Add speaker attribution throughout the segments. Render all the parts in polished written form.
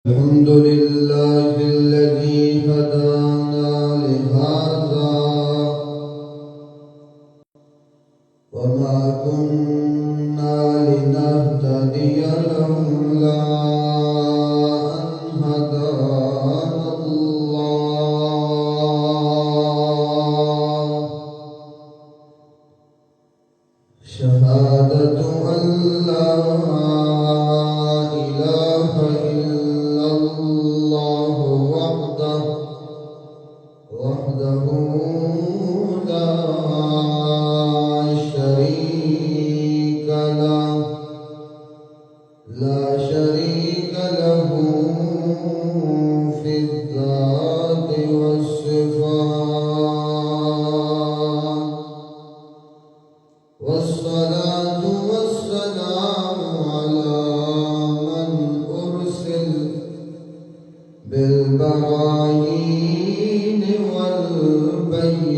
Speaker 1: الحمد لله الذي هدانا لهذا وما كنا لنهتدي لولا أن هدانا الله شهادة أن لا إله إلا الله وحده لا شريك له في الذات والصفات والصلاة والسلام على من أرسل بالبراهين والبينات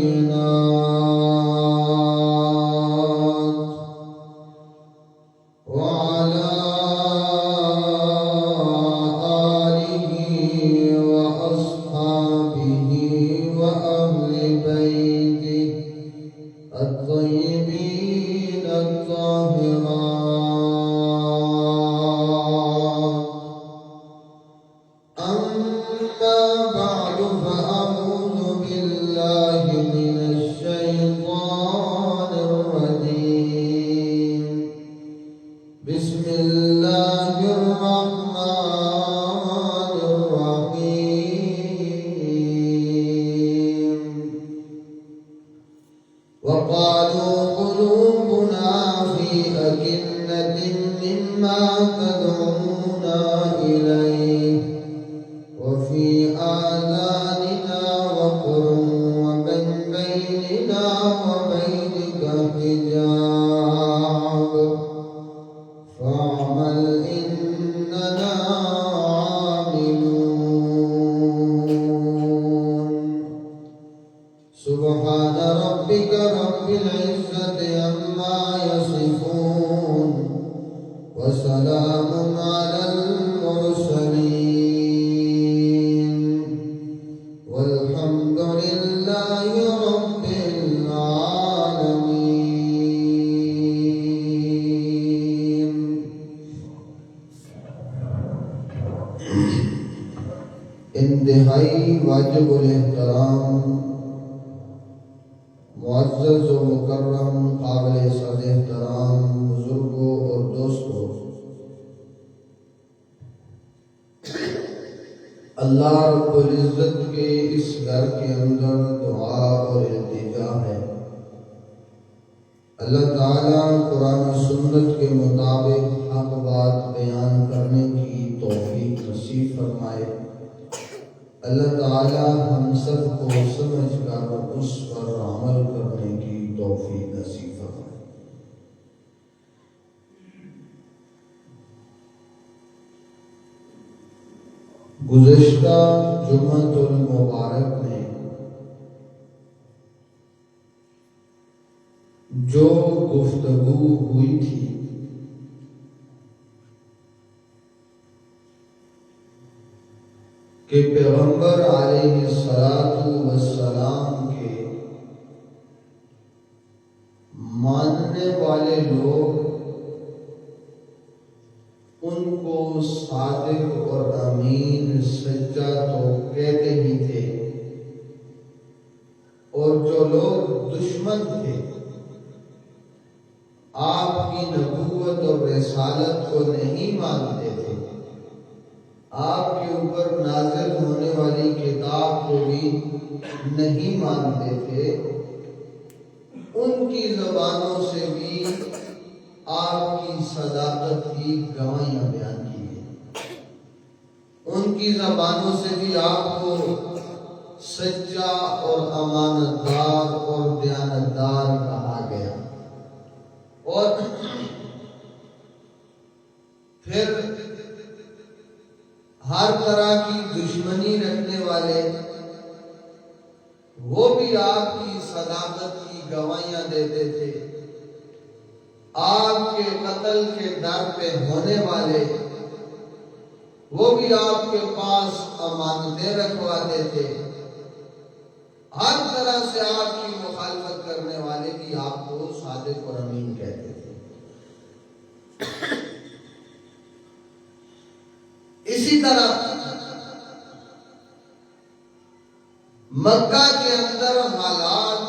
Speaker 1: وعلى آله وأصحابه وأهل بيته الطيبين الطاهرات أما بعد فأعوذ بالله من الشيطان الرجيم بسم الله الرحمن الرحيم وقالوا قلوبنا في أكنة مما تدعونا إليه وفي آذاننا وقر ومن بيننا وبينك حجاب فاعمل إننا عاملون سبحان ربك رب العزة عما يصفون وسلام على المرسلين والحمد لله رب العالمين. انتہائی واجب الاحترام معزز و مکرم قابل صد احترام بزرگوں اور دوستوں، اللہ رب العزت کے اس گھر کے اندر دعا اور التجا ہے اللہ تعالیٰ قرآن و سنت کے مطابق حق بات بیان کرنے کی توفیق نصیب فرمائے۔ اللہ تعالیٰ ہم سب کو سمجھ کر اس پر عمل کرنے کی توفیق نصیب فرمائے۔ گزشتہ جمعۃ المبارک میں جو گفتگو ہوئی تھی کہ پیغمبر علیہ السلام کے ماننے والے لوگ ان کو صادق اور امین سچا تو کہتے ہی تھے، اور جو لوگ دشمن تھے آپ کی نبوت اور رسالت کو نہیں مانتے تھے، آپ کے اوپر نازل ہونے والی کتاب کو بھی نہیں مانتے تھے، ان کی زبانوں سے بھی آپ کی صداقت کی گواہیاں بیان کی ہیں، ان کی زبانوں سے بھی آپ کو سچا اور امانت دار اور دیانتدار کہا گیا، اور پھر ہر طرح کی دشمنی رکھنے والے وہ بھی آپ کی صداقت کی گواہیاں دیتے تھے، آپ کے قتل کے در پہ ہونے والے وہ بھی آپ کے پاس امانتیں رکھواتے تھے، ہر طرح سے آپ کی مخالفت کرنے والے بھی آپ کو صادق اور امین کہتے تھے۔ اسی طرح مکہ کے اندر حالات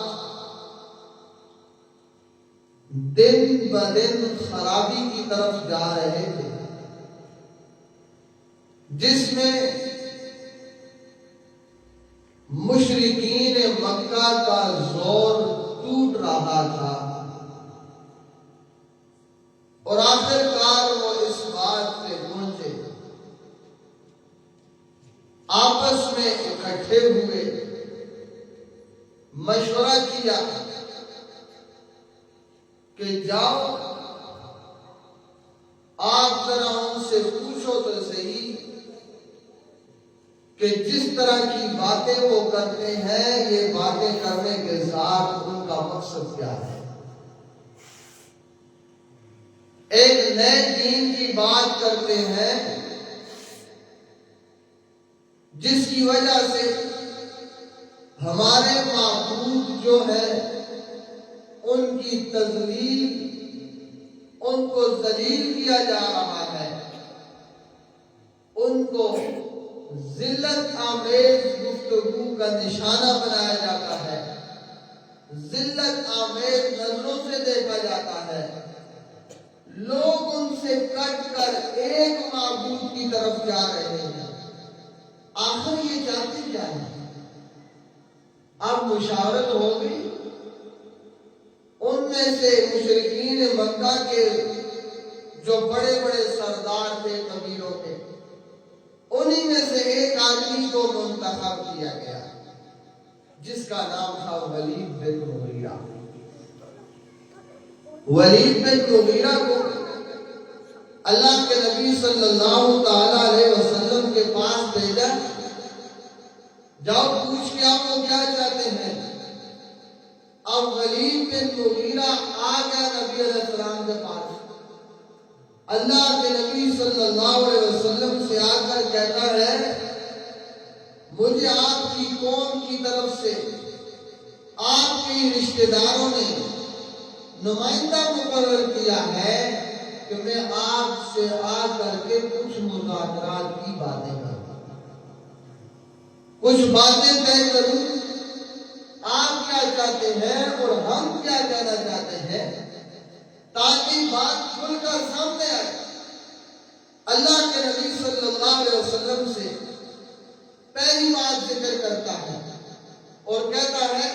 Speaker 1: دن بدن خرابی کی طرف جا رہے تھے، جس میں مشرکین مکہ کا زور ٹوٹ رہا تھا، اور آخر کار وہ اس بات پہ پہنچے، آپس میں اکٹھے ہوئے، مشورہ کیا کہ جاؤ آپ ذرا ان سے پوچھو تو صحیح کہ جس طرح کی باتیں وہ کرتے ہیں، یہ باتیں کرنے کے ساتھ ان کا مقصد کیا ہے۔ ایک نئے دین کی بات کرتے ہیں جس کی وجہ سے ہمارے معبود جو ہے ان کی تذلیل، ان کو ذلیل کیا جا رہا ہے، ان کو ذلت آمیز گفتگو کا نشانہ بنایا جاتا ہے، ذلت آمیز نظروں سے دیکھا جاتا ہے، لوگ ان سے کٹ کر ایک معبود کی طرف جا رہے ہیں۔ آخر یہ چاہتے کیا ہے؟ اب مشاورت ہو گئی، ان میں سے مشرکین مکہ کے جو بڑے بڑے سردار تھے قبیلوں کے، انہی میں سے ایک آدمی کو منتخب کیا گیا جس کا نام تھا ولید بن مغیرہ۔ ولید بن مغیرہ کو اللہ کے نبی صلی اللہ تعالی علیہ وسلم کے پاس بھیجا، جاؤ پوچھ کے آپ وہ کیا چاہتے ہیں۔ اب ولید بن مغیرہ آ گیا نبی علیہ السلام کے پاس، اللہ کے نبی صلی اللہ علیہ وسلم سے آ کر کہتا ہے مجھے آپ کی قوم کی طرف سے آپ کے رشتہ داروں نے نمائندہ مقرر کیا ہے کہ میں آپ سے آ کر کے کچھ مذاکرات کی باتیں کروں، کچھ باتیں طے کروں، آپ کیا چاہتے ہیں اور ہم کیا کہنا چاہتے ہیں، تاکہ بات کھل کر سامنے آئے۔ اللہ کے نبی صلی اللہ علیہ وسلم سے پہلی بات ذکر کرتا ہے اور کہتا ہے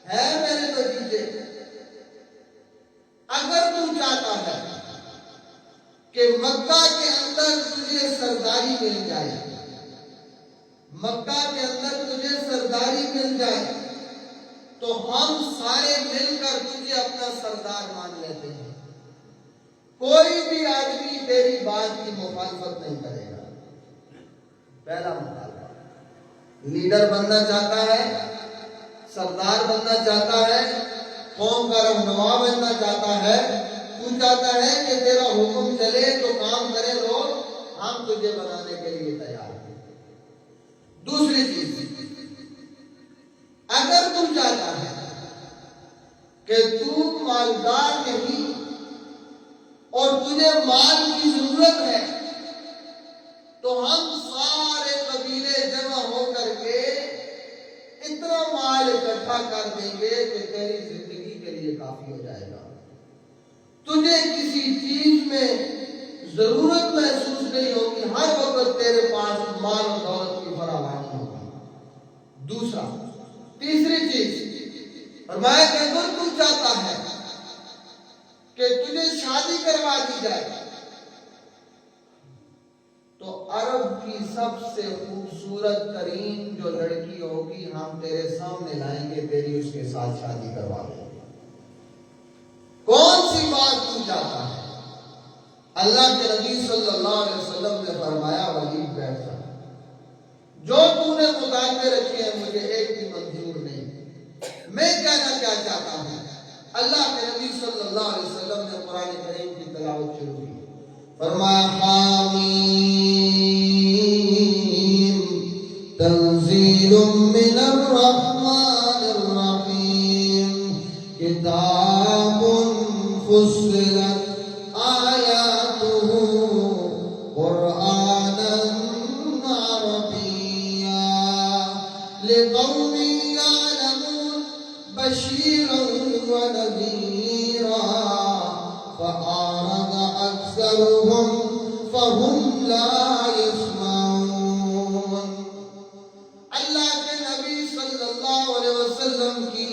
Speaker 1: میرے بھتیجے، اگر تو چاہتا ہے کہ مکہ کے اندر تجھے سرداری مل جائے، مکہ کے اندر تجھے سرداری مل جائے، تو ہم سارے مل کر تجھے اپنا سردار مان لیتے ہیں، کوئی بھی آدمی تیری بات کی مخالفت نہیں کرے گا۔ پہلا مطالبہ، لیڈر بننا چاہتا ہے، سردار بننا چاہتا ہے، قوم کا رہنما بننا چاہتا ہے، تو چاہتا ہے کہ تیرا حکم چلے تو کام کرے لوگ، ہم تجھے بنانے کے لیے تیار ہیں۔ دوسری چیز، اگر تم چاہتا ہے کہ تو مالدار نہیں اور تجھے مال کی ضرورت ہے، تو ہم سارے قبیلے جمع ہو کر کے اتنا مال اکٹھا کر دیں گے کہ تیری زندگی کے لیے کافی ہو جائے گا، تجھے کسی چیز میں ضرورت محسوس نہیں ہوگی، ہر وقت تیرے پاس مال و دولت کی فراوانی ہوگی۔ دوسرا، تیسری چیز، فرمایا کہ اگر تو چاہتا ہے کہ تجھے شادی کروا دی جائے تو عرب کی سب سے خوبصورت ترین جو لڑکی ہوگی ہم تیرے سامنے لائیں گے، تیری اس کے ساتھ شادی کروا دیں گے۔ کون سی بات تو چاہتا ہے؟ اللہ کے نبی صلی اللہ علیہ وسلم نے فرمایا ولید بیٹھ جا، جو تو نے مطالبے رکھے ہیں مجھے ایک بھی منظور نہیں، میں کہنا کیا چاہتا ہوں۔ اللہ کے نبی صلی اللہ علیہ وسلم نے قرآن کریم کی تلاوت شروع کی، فرمایا حامیم تنزیل من الرحمن الرحیم کتاب فصلت آیاتہ قرآنا عربیا لقوم یعلمون بشیرا ونذیرا فأعرض أكثرهم فهم لا يسمعون. اللہ کے نبی صلی اللہ علیہ وسلم کی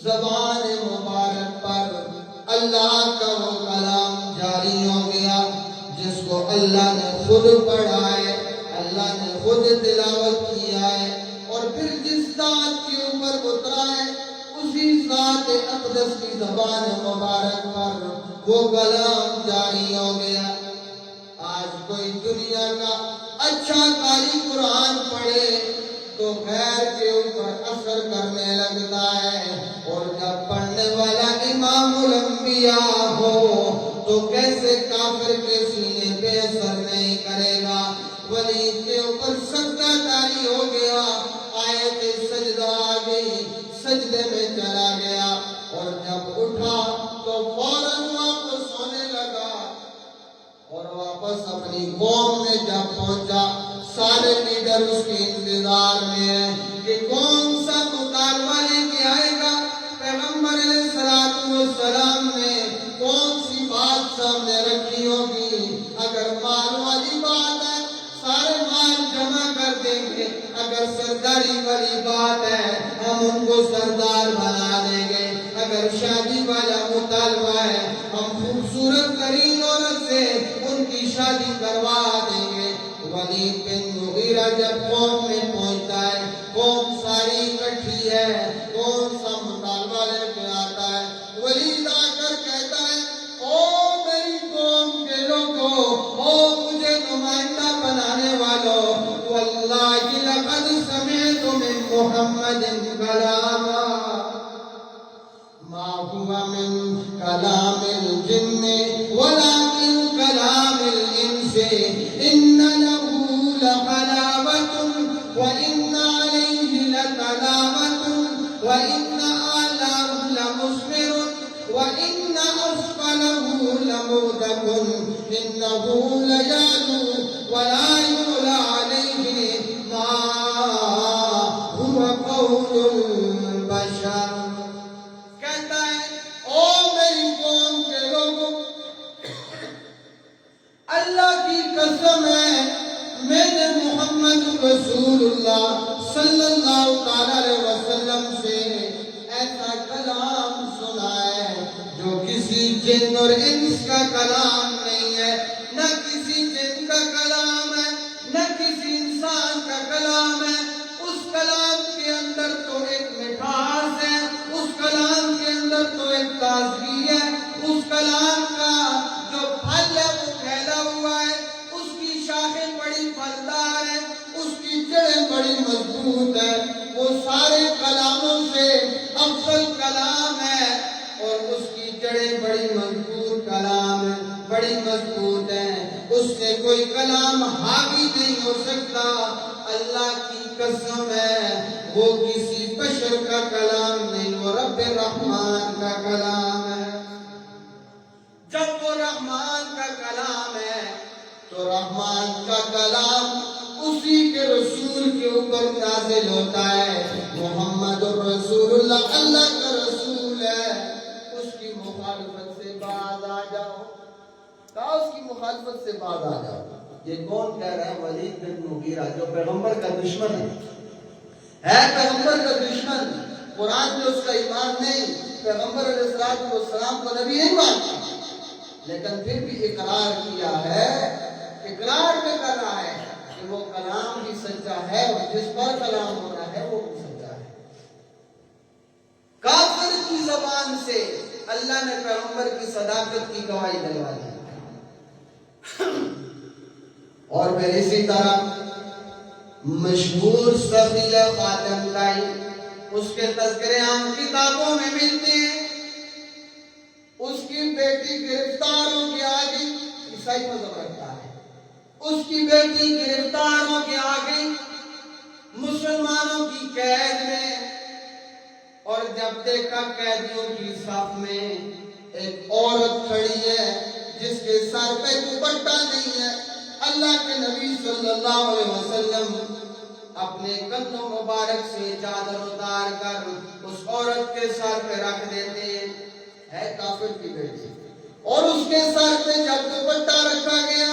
Speaker 1: زبان مبارک پر اللہ کا وہ کلام جاری ہو گیا جس کو اللہ نے خود پڑھا ہے، اللہ نے خود تلاوت کیا ہے، اور پھر جس ذات کے اوپر اترا ہے اسی ذات اقدس کی زبان مبارک پر وہ کلام جاری ہو گیا. آج کوئی دنیا کا اچھا قاری قرآن پڑھے تو غیر کے اوپر اثر کرنے لگتا ہے، اور جب پڑھنے والا امام الانبیاء ہو تو کیسے کافر کے سینے پہ اثر نہیں کرے گا. ولی کے اوپر سجدہ جاری ہو گیا، آیت سجدہ آ گئی، سجدے میں چلا گیا، اور جب اٹھا تو فوراً واپس ہونے لگا، اور واپس اپنی قوم میں جب پہنچا سارے لیڈر اس کے انتظار میں ہیں کہ کون سا مطالبہ لے کے آئے گا. پیغمبر علیہ السلام نے کون سی بات سامنے رکھی ہوگی؟ اگر مال والی بات ہے سارے مال جمع کر دیں گے، اگر سرداری والی بات ہے ہم ان کو سردار بنا دیں گے، اگر شادی والا مطالبہ ہے ہم خوبصورت ترین عورت سے ان کی شادی کروا دیں گے. ولید بن مغیرہ جب قوم میں پہنچتا ہے، قوم ساری اکٹھی ہے، کون سا مطالبہ لے کے آتا ہے؟ ولید آ کر کہتا ہے او میری قوم کے لوگوں، او مجھے نمائندہ بنانے والوں، واللہ لقد سمعت من محمد کلاما ما هو من کلام الجن ولا من کلام الانس ان له لحلاوة وان عليه لطلاوة وان اعلاه لمثمر وان اسفله لمغدق انه ليعلو ولا يعلى عليه ما هو قول البشر. کہتا ہے او میری قوم کے لوگوں، اللہ کی قسم ہے میں نے محمد رسول اللہ صلی اللہ علیہ وسلم سے ایسا کلام سنا ہے جو کسی جن اور انس کا کلام نہیں ہے، نہ کسی جن کا کلام ہے نہ کسی انسان کا کلام ہے. اس کلام کے اندر تو ایک مٹھاس ہے، اس کلام کے اندر تو ایک تازگی ہے، اس کلام کا جو پھل ہے وہ پھیلا ہوا ہے، اس کی شاخیں بڑی پھلدار ہیں، اس کی جڑیں بڑی مضبوط ہیں. وہ سارے کلاموں سے افضل کلام ہے، اور اس کی جڑیں بڑی مضبوط کلام ہے، بڑی مضبوط ہیں، اس سے کوئی کلام حاوی نہیں ہو سکتا. اللہ کی قسم ہے وہ کسی بشر کا کلام نہیں، وہ رب رحمان کا کلام ہے. جب وہ رحمان کا کلام ہے تو رحمان کا کلام اسی کے رسول کے اوپر نازل ہوتا ہے. محمد الرسول اللہ اللہ کا رسول ہے، اس کی مخالفت سے باز آ جاؤ. کہا اس کی مخالفت سے باز آ جاؤ. یہ کون کہہ رہا ہے؟ ولید بن مغیرہ، جو پیغمبر کا دشمن ہے پیغمبر کا دشمن. قرآن جو اس کا ایمان نہیں، پیغمبر علیہ السلام کو نبی نہیں مانتا، لیکن پھر بھی اقرار کیا ہے، اقرار میں کر رہا ہے کہ وہ کلام بھی سچا ہے اور جس پر کلام ہو رہا ہے وہ بھی سچا ہے. کافر کی زبان سے اللہ نے پیغمبر کی صداقت کی گواہی دلوا دی. اور پھر اسی طرح مشہور سفیہ خاتم لائی، اس کے تذکرے عام کتابوں میں ملتے ہیں. اس کی بیٹی گرفتار ہو کے آ گئی، عیسائی مذہب رکھتا ہے، اس کی بیٹی گرفتار ہو کے آ گئی، مسلمانوں جب دیکھا قیدیوں کی صف میں ایک عورت کھڑی ہے جس کے سر پہ دوپٹہ نہیں ہے، اللہ کے نبی صلی اللہ علیہ وسلم اپنے کندھوں مبارک سے چادر اتار کر اس عورت کے سر پہ رکھ دیتے ہیں، ہے کافر کی بیٹی، اور اس کے سر پہ جب دوپٹہ رکھا گیا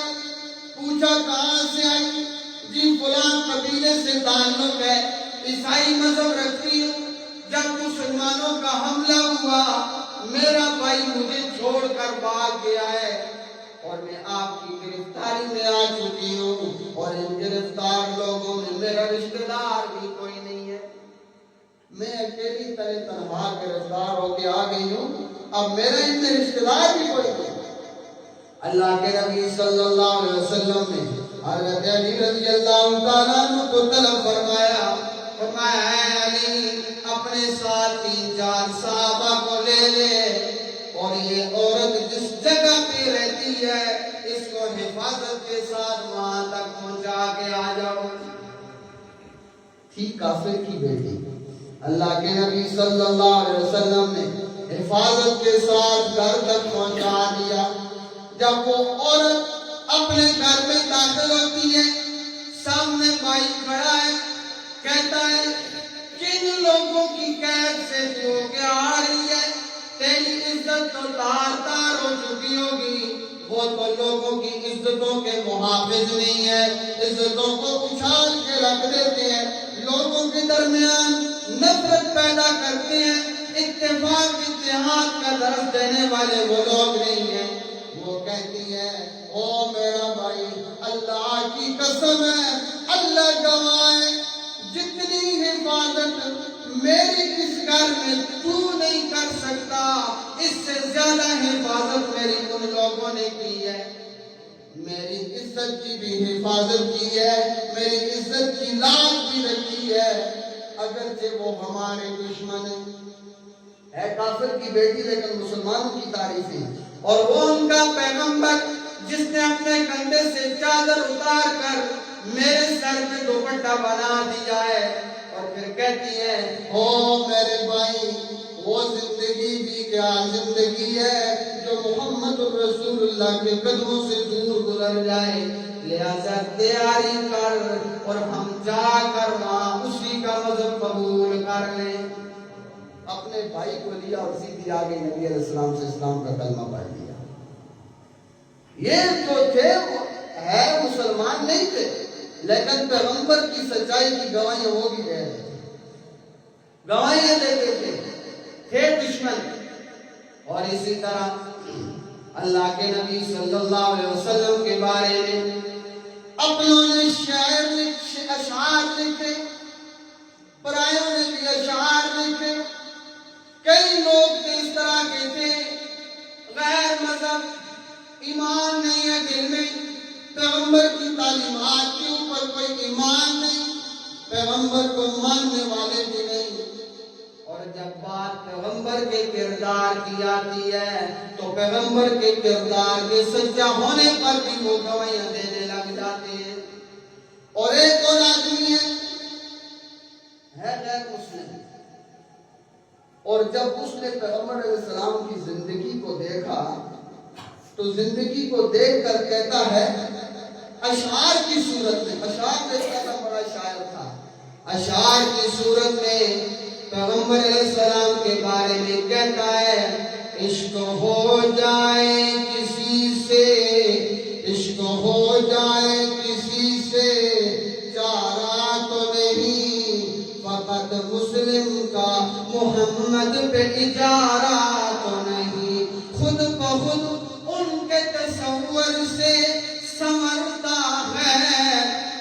Speaker 1: پوچھا کہاں سے آئی؟ جی فلاں قبیلے سے تعلق ہے، عیسائی مذہب رکھتی ہوں، جب مسلمانوں کا حملہ ہوا میرا بھائی مجھے چھوڑ کر بھاگ گیا ہے اور میں آپ کی گرفتاری میں آ چکی ہوں، اور ان گرفتار لوگوں میں میرا رشتہ دار بھی کوئی نہیں ہے، میں اکیلی تنہا گرفتار ہو کے آ گئی ہوں، اب میرا ان میں رشتہ دار بھی کوئی نہیں۔ اللہ کے نبی صلی اللہ علیہ وسلم نے حضرت علی رضی اللہ تعالیٰ عنہ کو طلب فرمایا اے علی اپنے ساتھ 3-4 صحابہ کو لے لے اور یہ عورت جس جگہ پہ رہتی ہے اس کو حفاظت کے ساتھ وہاں تک پہنچا کے آ جاؤ۔ تھی کافر کی بیٹی، اللہ کے نبی صلی اللہ علیہ وسلم نے حفاظت کے ساتھ گھر تک پہنچا دیا۔ جب وہ عورت اپنے گھر میں داخل ہوتی ہے سامنے بھائی کھڑا ہے، کہتا ہے کن لوگوں کی قید سے تو ہو کے آ رہی ہے، تیری عزت تو تار تار ہو چکی ہوگی، وہ تو لوگوں کی عزتوں کے محافظ نہیں ہے، عزتوں کو اچھال کے رکھ دیتے ہیں، لوگوں کے درمیان نفرت پیدا کرتے ہیں، اتفاق اتحاد کا درس دینے والے وہ لوگ نہیں ہیں۔ وہ کہتی ہے او میرا بھائی اللہ کی قسم ہے، اللہ گواہ ہے، جتنی حفاظت میری اس گھر میں تو نہیں کر سکتا اس سے زیادہ حفاظت میری ان لوگوں نے کی ہے، میری عزت کی بھی حفاظت کی ہے، میری عزت کی لاج بھی رکھی ہے، اگرچہ وہ ہمارے دشمن ہیں، ہے کافر کی بیٹی لیکن مسلمانوں کی تعریف ہے، اور وہ ان کا پیغمبر جس نے اپنے کندھے سے چادر اتار کر میرے سر پہ دوپٹہ بنا دیا ہے، اور پھر کہتی ہے او میرے بھائی وہ زندگی بھی کیا زندگی ہے جو محمد رسول اللہ کے قدموں سے دور گزر جائے، لہذا تیاری کر اور ہم جا کر وہاں اسی کا مذہب قبول کر لیں۔ اپنے بھائی کو لیا اور سیدھی آگے نبی علیہ السلام سے اسلام کا کلمہ پڑھ لیا۔ یہ جو تھے ہے مسلمان نہیں تھے لیکن پیغمبر کی سچائی کی گواہیاں وہ بھی دے رہے تھے، گواہیاں دیتے تھے دشمن۔ اور اسی طرح اللہ کے نبی صلی اللہ علیہ وسلم کے بارے میں اپنوں نے اشعار لکھے، پرایوں نے بھی اشعار لکھے، کئی لوگ اس طرح کے تھے غیر مذہب، ایمان نہیں ہے دل میں، پیغمبر کی تعلیمات کے اوپر کوئی ایمان نہیں، پیغمبر کو ماننے والے بھی نہیں، اور جب بات پیغمبر کے کردار کی آتی ہے تو پیغمبر کے کردار کے سچا ہونے پر بھی وہ گواہیاں دینے لگ جاتے ہیں۔ اور ایک اور آدمی ہے غیر مسلم، اور جب اس نے پیغمبر علیہ السلام کی زندگی کو دیکھا تو زندگی کو دیکھ کر کہتا ہے اشعار کی صورت میں، اشعار دیکھتا تھا بڑا شاعر تھا، اشعار کی صورت میں پیغمبر علیہ السلام کے بارے میں کہتا ہے عشق ہو جائے کسی سے، عشق ہو جائے کسی سے چارہ تو نہیں، فقط مسلم کا محمد پہ اجارہ تو نہیں، خود بخود ان کے تصور سے سنورتا ہے،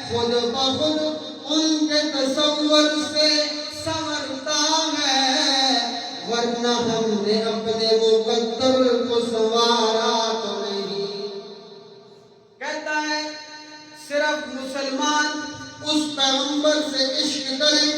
Speaker 1: خود بخود ان کے تصور سے سنورتا ہے، ورنہ ہم نے اپنے مقدر کو سنوارا تو نہیں۔ کہتا ہے صرف مسلمان اس پیغمبر سے عشق کرے،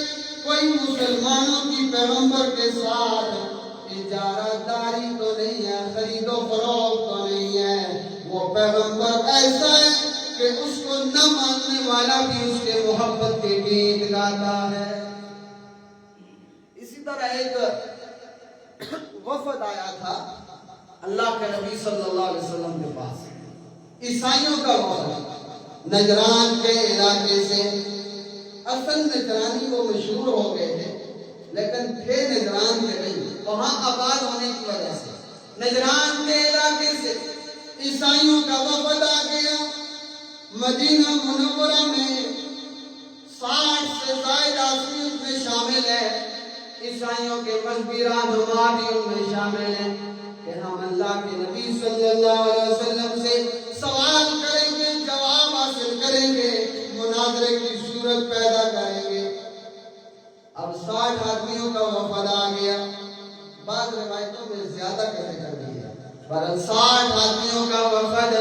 Speaker 1: کوئی مسلمانوں کی پیغمبر کے ساتھ اجارہ داری تو نہیں ہے، خرید و فروخت تو نہیں ہے، وہ پیغمبر ایسا ہے کہ اس کو نہ ماننے والا بھی اس کے محبت کے گیت گاتا ہے۔ اسی طرح ایک وفد آیا تھا اللہ کے نبی صلی اللہ علیہ وسلم کے پاس، عیسائیوں کا وفد نجران کے علاقے سے۔ اصل نجرانی وہ مشہور ہو گئے تھے لیکن تھے نجران کے نہیں، وہاں آباد ہونے کی وجہ سے نجران کے علاقے سے عیسائیوں کا وفد آ گیا۔ مدینہ منورہ میں 60 سے زائد آدمی ان میں شامل ہیں، عیسائیوں کے مذہبی رہنما بھی ان میں شامل ہیں کہ ہم اللہ کے نبی صلی اللہ علیہ وسلم سے سوال کریں گے، جواب حاصل کریں گے، مناظرے کی صورت پیدا کریں گے۔ اب 60 آدمیوں کا وفد آ گیا، بعض روایتوں میں زیادہ کر دیا، پر 60 آدمیوں کا وفد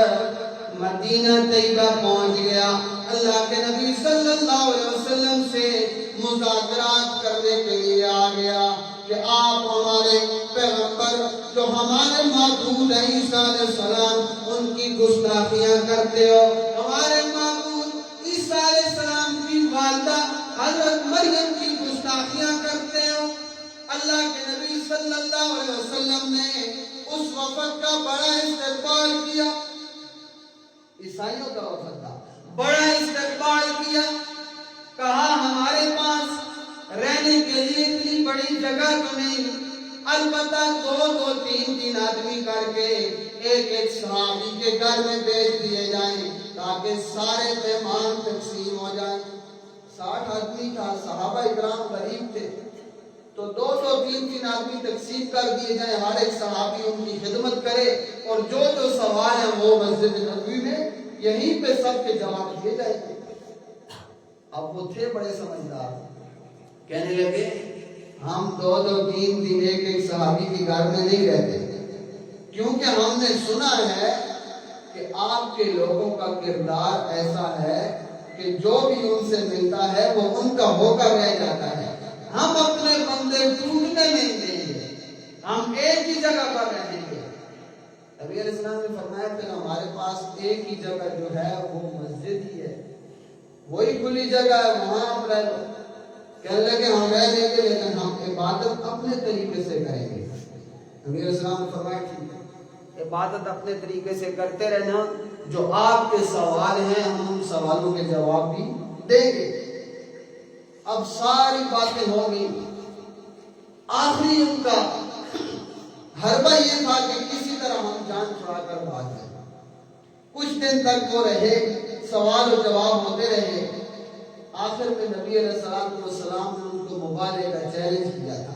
Speaker 1: مدینہ طیبہ پہنچ گیا۔ اللہ کے نبی صلی اللہ علیہ وسلم سے مذاکرات کرنے کے لیے آ گیا کہ آپ ہمارے پیغمبر جو ہمارے معبود عیسیٰ علیہ السلام ان کی گستاخیاں کرتے ہو، ہمارے معبود عیسیٰ علیہ السلام کی والدہ حضرت مریم کی گستاخیاں کرتے ہو۔ اللہ کے نبی صلی اللہ علیہ وسلم نے اس وفد کا بڑا استقبال کیا، عیسائیوں کا وفد تھا، بڑا استقبال کیا، کہا ہمارے پاس رہنے کے لیے اتنی بڑی جگہ تو نہیں، البتہ 2 3 آدمی کر کے ایک صحابی کے گھر میں بھیج دیے جائیں تاکہ سارے مہمان تقسیم ہو جائیں۔ 60 آدمی تھا، صحابہ اکرام غریب تھے، تو 2 3 آدمی تقسیم کر دیے جائیں، ہر ایک صحابی ان کی خدمت کرے اور جو سوال ہیں وہ مسجد نبوی میں یہیں پہ سب کے جواب دیے جائیں گے۔ اب وہ تھے بڑے سمجھدار، کہنے لگے ہم 2 3 دن ایک صحابی کے گھر میں نہیں رہتے، کیونکہ ہم نے سنا ہے کہ آپ کے لوگوں کا کردار ایسا ہے کہ جو بھی ان سے ملتا ہے وہ ان کا ہو کر رہ جاتا ہے، ہم اپنے بندے ٹوٹنے نہیں دیں گے، ہم ایک ہی جگہ پر رہیں گے۔ نبی علیہ السلام نے فرمایا کہ ہمارے پاس ایک ہی جگہ جو ہے وہ مسجد ہی ہے، وہی کھلی جگہ ہے، وہاں آپ رہ لو۔ کہنے لگے ہم رہ لیں گے لیکن ہم عبادت اپنے طریقے سے کریں گے۔ نبی علیہ السلام نے فرمایا ٹھیک ہے، عبادت اپنے طریقے سے کرتے رہنا، جو آپ کے سوال ہیں ہم ان سوالوں کے جواب بھی دیں گے۔ اب ساری باتیں ہو گئی، آخری ان کا حربہ یہ تھا کہ کسی طرح ہم جان چھڑا کر بھاگ جائیں۔ کچھ دن تک وہ رہے، سوال و جواب ہوتے رہے، آخر میں نبی علیہ السلام نے ان کو مبارزے کا چیلنج کیا تھا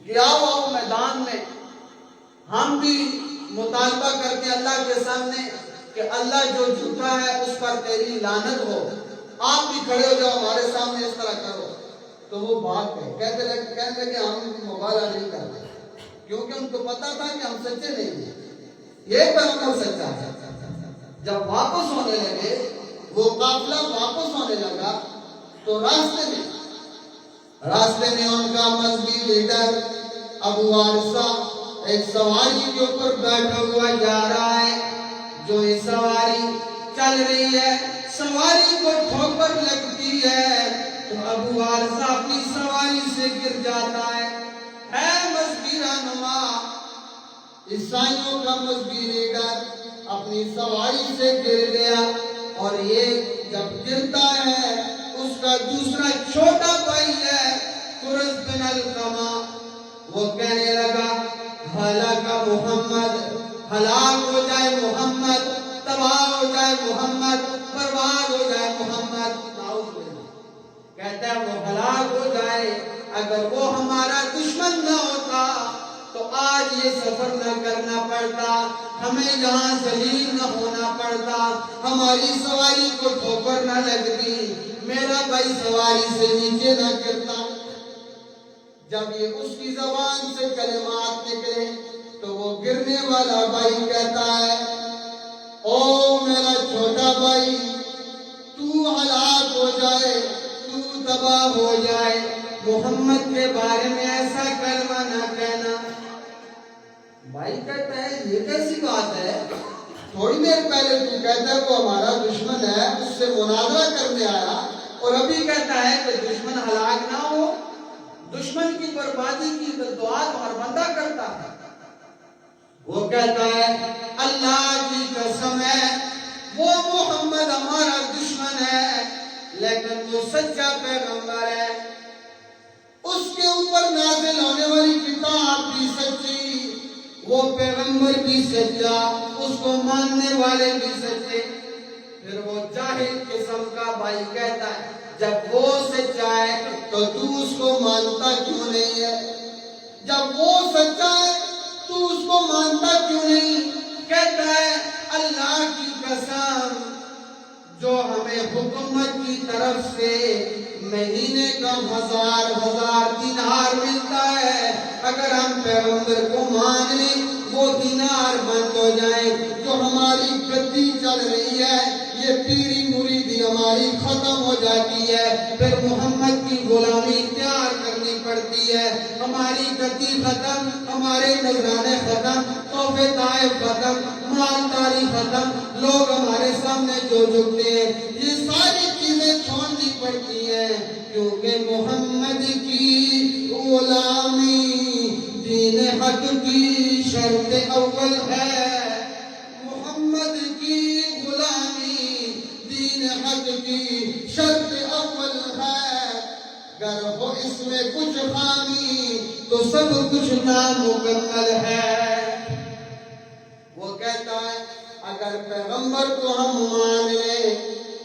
Speaker 1: کہ آؤ میدان میں ہم بھی مطالبہ کرتے اللہ کے سامنے کہ اللہ جو جھوٹا ہے اس پر تیری لعنت ہو، آپ بھی کھڑے ہو جاؤ ہمارے سامنے اس طرح کرو۔ تو وہ بھاگ گئے، کہتے لگے ہم مبالغہ نہیں کرتے، کیونکہ ان کو پتا تھا کہ ہم سچے نہیں ہیں، یہ پیغمبر سچا ہے۔ جب واپس ہونے لگے، وہ قافلہ واپس ہونے لگا تو راستے میں ان کا مذہبی لیڈر ابو عارصہ ایک سواری کے اوپر بیٹھا ہوا جا رہا ہے۔ جو یہ سواری چل رہی ہے، سواری کو ٹھوکر لگتی ہے تو ابو عارصہ اپنی سواری سے گر جاتا ہے۔ مذہبی رہنما، عیسائیوں کا مذہبی لیڈر اپنی سواری سے گر گیا، اور یہ جب گرتا ہے اس کا دوسرا چھوٹا بھائی ہے قرظ بن علقمہ، وہ کہنے لگا ہلاک محمد، ہلاک ہو جائے محمد، تباہ ہو جائے محمد، برباد ہو جائے محمد۔ کہتا ہے وہ ہلاک ہو جائے، اگر وہ ہمارا دشمن نہ ہوتا تو آج یہ سفر نہ کرنا پڑتا، ہمیں یہاں ذلیل نہ ہونا پڑتا، ہماری سواری کو ٹھوکر نہ لگتی، میرا بھائی سواری سے نیچے نہ گرتا۔ جب یہ اس کی زبان سے کلمات نکلے تو وہ گرنے والا بھائی کہتا ہے او میرا چھوٹا بھائی، تو ہلاک ہو جائے، تو تباہ ہو جائے، محمد کے بارے میں ایسا کلمہ نہ کہنا۔ بھائی کہتا ہے یہ کیسی بات ہے، تھوڑی دیر پہلے تو کہتا ہے وہ ہمارا دشمن ہے، اس سے مناظرہ کرنے آیا، اور ابھی کہتا ہے کہ دشمن ہلاک نہ ہو۔ دشمن کی بربادی کی دعا تو ہر بندہ کرتا ہے. وہ کہتا ہے اللہ کی قسم ہے وہ محمد ہمارا دشمن ہے لیکن وہ سچا پیغمبر ہے. اس کے اوپر نازل ہونے والی کتاب بھی سچی، وہ پیغمبر بھی سچا، اس کو ماننے والے بھی سچے. پھر وہ جاہل قسم کا بھائی کہتا ہے جب وہ سچا ہے تو اس کو مانتا کیوں نہیں ہے؟ جب وہ سچا ہے تو اس کو مانتا کیوں نہیں؟ کہتا ہے اللہ کی قسم جو ہمیں حکومت کی طرف سے مہینے کا 1000 دینار ملتا ہے، اگر ہم پیغمبر کو مان لیں وہ دینار بند ہو جائیں. جو ہماری گدی چل رہی ہے یہ پیری مریدی ہماری ختم ہو جاتی ہے، پھر محمد کی غلامی اختیار کرنی پڑتی ہے. ہماری گدی ختم، ہمارے نذرانے ختم، تحفے طائف ختم، مالداری ختم، لوگ ہمارے سامنے جو جھکتے ہیں، یہ ساری چیزیں چھوڑنی پڑتی ہیں کیونکہ محمد کی غلامی دین حق کی شرط اول ہے. محمد کی غلامی دین حق کی شرط اول ہے. اگر ہو اس میں کچھ خامی تو سب کچھ نامکمل ہے. وہ کہتا ہے اگر پیغمبر کو ہم مان لیں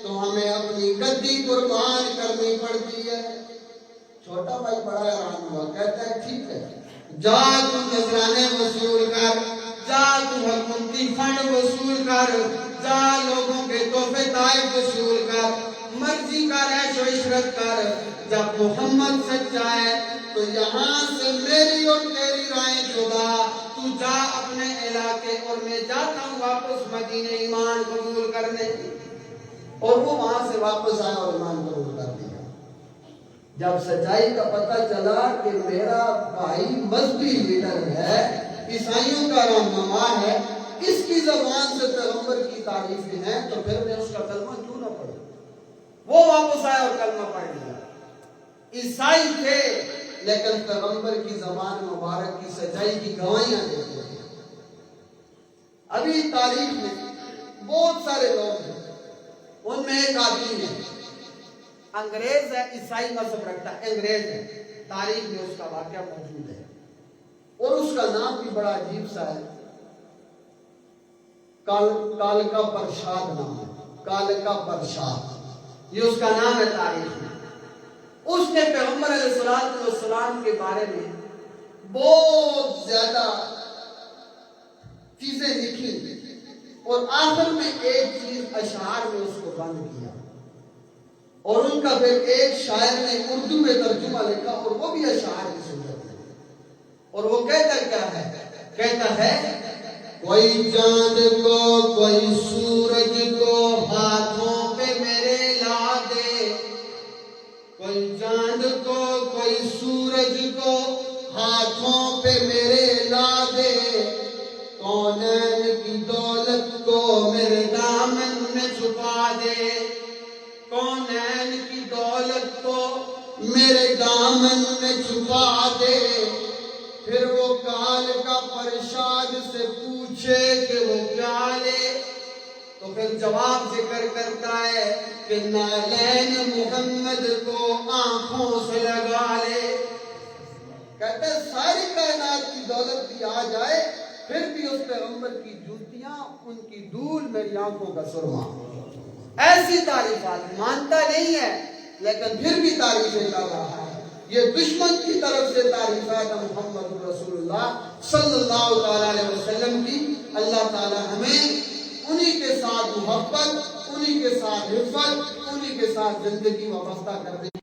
Speaker 1: تو ہمیں اپنی گدی قربان کرنی پڑتی ہے. چھوٹا بھائی بڑا حیران ہوا، کہتا ہے ٹھیک ہے جا تو نذرانے وصول کر، جا تو حکومتی فنڈ وصول کر، جا لوگوں کے تحفے طائف وصول کر، مرضی کر، عیش و عشرت کر. جب محمد سچا ہے تو یہاں سے میری اور تیری رائے جدا. تو جا اپنے علاقے اور میں جاتا ہوں واپس مدینے ایمان قبول کرنے. اور وہ وہاں سے واپس آیا اور ایمان قبول کر دیا. جب سچائی کا پتہ چلا کہ میرا بھائی مذہبی لیڈر ہے، عیسائیوں کا رہنما ہے، اس کی زبان سے پیغمبر کی تعریفیں ہیں، تو پھر میں اس کا کلمہ کیوں نہ پڑھوں. وہ واپس آیا اور کلمہ پڑھ لیا. عیسائی تھے لیکن پیغمبر کی زبان مبارک کی سچائی کی گواہیاں دیتے ہیں. ابھی تاریخ میں بہت سارے لوگ ہیں، ان میں ایک آدمی ہے انگریز ہے، عیسائی مذہب رکھتا ہے، انگریز ہے، تاریخ میں اس کا واقعہ موجود ہے اور اس کا نام بھی بڑا عجیب سا ہے. کالکا پرشاد نام ہے، کالکا پرشاد، یہ اس کا نام ہے تاریخ میں. اس نے پیغمبر علیہ السلام کے بارے میں بہت زیادہ چیزیں لکھی اور آخر میں ایک چیز اشعار میں اس کو بند کیا اور ان کا پھر ایک شاعر نے اردو میں ترجمہ لکھا اور وہ بھی اشعار کی صورت میں. اور وہ کہتا کیا ہے؟ کہتا ہے کوئی چاند کو کوئی سورج کو ہاتھوں پہ میرے لا دے، کوئی چاند کو کوئی سورج کو ہاتھوں پہ میرے لا دے، کونین کی دولت کو میرے دامن میں چھپا دے، کونین کی دولت کو میرے دامن میں چھپا دے. پھر وہ کال کا پرشاد سے پوچھے کہ وہ کیا لے، تو پھر جواب ذکر کرتا ہے کہ نالین محمد کو آنکھوں سے لگا لے. کہتے ساری کائنات کی دولت بھی آ جائے پھر بھی اس پیغمبر کی جوتیاں، ان کی دھول میری آنکھوں کا سرما. ایسی تعریفات مانتا نہیں ہے لیکن پھر بھی تعریفیں کر رہا ہے. یہ دشمن کی طرف سے تعریفات محمد رسول اللہ صلی اللہ علیہ وسلم کی. اللہ تعالی ہمیں انہی کے ساتھ محبت، انہی کے ساتھ حفظ، انہی کے ساتھ زندگی وابستہ کر دے.